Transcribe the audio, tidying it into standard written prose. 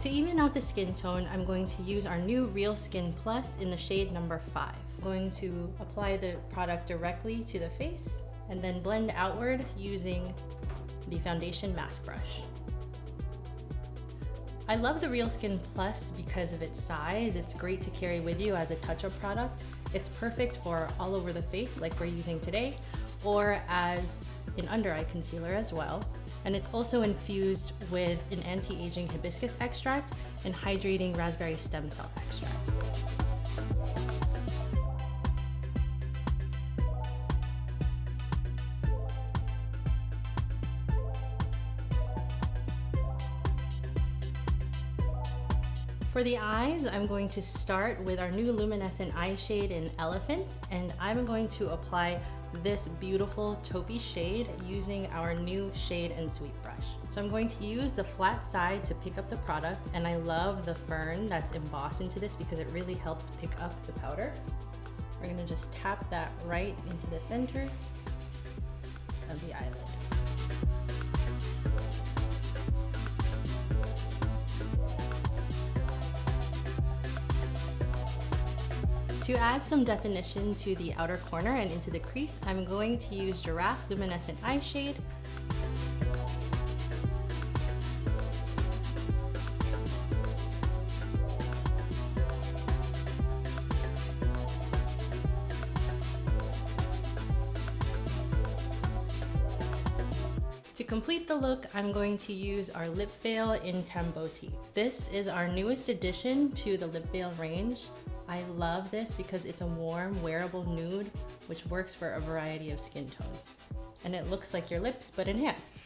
To even out the skin tone, I'm going to use our new Real Skin Plus in the shade number 5. I'm going to apply the product directly to the face and then blend outward using the foundation mask brush. I love the Real Skin Plus because of its size. It's great to carry with you as a touch-up product. It's perfect for all over the face like we're using today, or as an under-eye concealer as well. And it's also infused with an anti-aging hibiscus extract and hydrating raspberry stem cell extract. For the eyes, I'm going to start with our new Luminescent Eye Shade in Elephant, and I'm going to apply this beautiful taupey shade using our new Shade and Sweep brush. So I'm going to use the flat side to pick up the product, and I love the fern that's embossed into this because it really helps pick up the powder. We're gonna just tap that right into the center of the eyelid. To add some definition to the outer corner and into the crease, I'm going to use Giraffe Luminescent Eye Shade. To complete the look, I'm going to use our lip veil in Tambot. This is our newest addition to the lip veil range. I love this because it's a warm, wearable nude, which works for a variety of skin tones. And it looks like your lips, but enhanced.